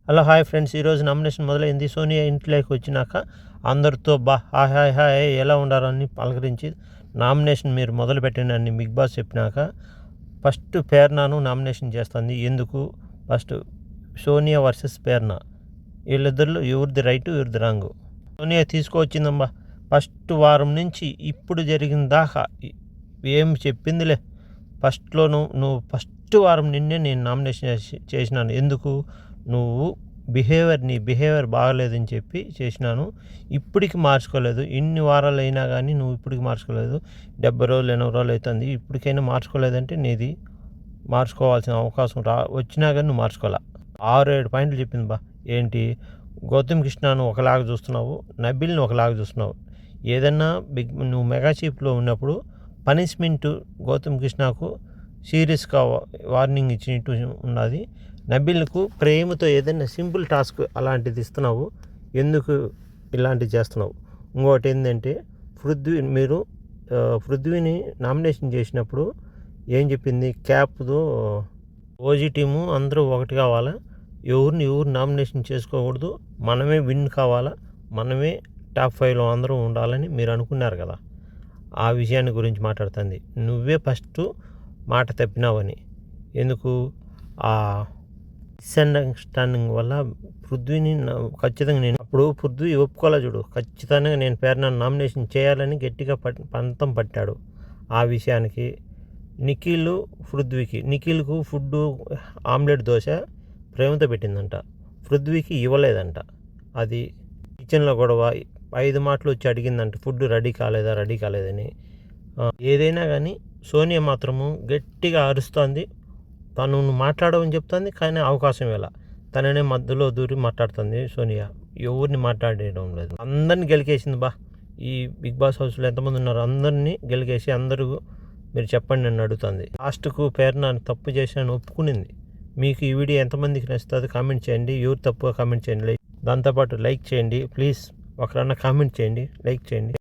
Hello hi friends, ఈరోజు nomination మొదలైంది. సోనియా ఇంట్లోకి వచ్చినాక అందరితో హాయ్ హాయ్ హాయ్ ఎలా ఉండాలని పలకరించి నామినేషన్ మీరు మొదలు పెట్టండి అని బిగ్ బాస్ చెప్పినాక ఫస్ట్ ప్రేరణను నామినేషన్ చేస్తుంది. ఎందుకు? ఫస్ట్ సోనియా వర్సెస్ ప్రేరణ, వీళ్ళిద్దరిలో ఎవరిది రైటు ఎవరిది రాంగు. సోనియా తీసుకువచ్చిందమ్మా. ఫస్ట్ వారం నుంచి ఇప్పుడు జరిగిన దాకా ఏం చెప్పిందిలే. ఫస్ట్లో నువ్వు ఫస్ట్ వారం నిన్నే నేను నామినేషన్ చేసినాను. ఎందుకు? నువ్వు నీ బిహేవియర్ బాగలేదని చెప్పి చేసినాను. ఇప్పటికి మార్చుకోలేదు. ఇన్ని వారాలు అయినా కానీ నువ్వు ఇప్పటికి మార్చుకోలేదు. 70 రోజులు 80 రోజులు అవుతుంది. ఇప్పటికైనా మార్చుకోలేదంటే నీది మార్చుకోవాల్సిన అవకాశం వచ్చినా కానీ నువ్వు మార్చుకోవాలా. 6-7 పాయింట్లు చెప్పింది ఏంటి? గౌతమ్ కృష్ణను ఒకలాగా చూస్తున్నావు, నబిల్ని ఒకలాగా చూస్తున్నావు. ఏదన్నా నువ్వు మెగా చీఫ్లో ఉన్నప్పుడు పనిష్మెంట్ గౌతమ్ కృష్ణకు సీరియస్గా వార్నింగ్ ఇచ్చినట్టు ఉన్నది. నబిల్కు ప్రేమతో ఏదైనా సింపుల్ టాస్క్ అలాంటిది ఇస్తున్నావు. ఎందుకు ఇలాంటివి చేస్తున్నావు? ఇంకోటి ఏంటంటే పృథ్వీని నామినేషన్ చేసినప్పుడు ఏం చెప్పింది? క్యాప్తో ఓజీ టీము అందరూ ఒకటి కావాలా, ఎవరు నామినేషన్ చేసుకోకూడదు, మనమే విన్ కావాలా, మనమే టాప్ 5లో అందరూ ఉండాలని మీరు అనుకున్నారు కదా. ఆ విషయాన్ని గురించి మాట్లాడుతుంది. నువ్వే ఫస్ట్ మాట తప్పినావని. ఎందుకు? ఆ మిస్అండర్స్టాండింగ్ వల్ల పృథ్వీని ఖచ్చితంగా నేను అప్పుడు పృథ్వీ ఒప్పుకోలే. చూడు, ఖచ్చితంగా నేను ప్రేరణ నామినేషన్ చేయాలని గట్టిగా పంతం పట్టాడు. ఆ విషయానికి నిఖిల్కు ఫుడ్ ఆమ్లెట్ దోశ ప్రేమతో పెట్టిందంట, పృథ్వీకి ఇవ్వలేదంట. అది కిచెన్లో గొడవ 5 మాటలు వచ్చి అడిగిందంట, ఫుడ్ రెడీ కాలేదని. ఏదైనా కానీ సోనియా మాత్రము గట్టిగా అరుస్తుంది. తను మాట్లాడమని చెప్తుంది, కానీ అవకాశం ఎలా తననే మధ్యలో దూరి మాట్లాడుతుంది. సోనియా ఎవరిని మాట్లాడడం లేదు. అందరినీ గెలికేసింది. ఈ బిగ్ బాస్ హౌస్లో ఎంతమంది ఉన్నారు అందరినీ గెలికేసి అందరూ మీరు చెప్పండి నన్ను అడుగుతుంది. లాస్ట్కు ప్రేరణ తప్పు చేసిన ఒప్పుకునింది. మీకు ఈ వీడియో ఎంతమందికి నచ్చుతుంది కామెంట్ చేయండి. ఎవరు తప్పుగా కామెంట్ చేయండి. దాంతోపాటు లైక్ చేయండి ప్లీజ్. ఒకరన్నా కామెంట్ చేయండి, లైక్ చేయండి.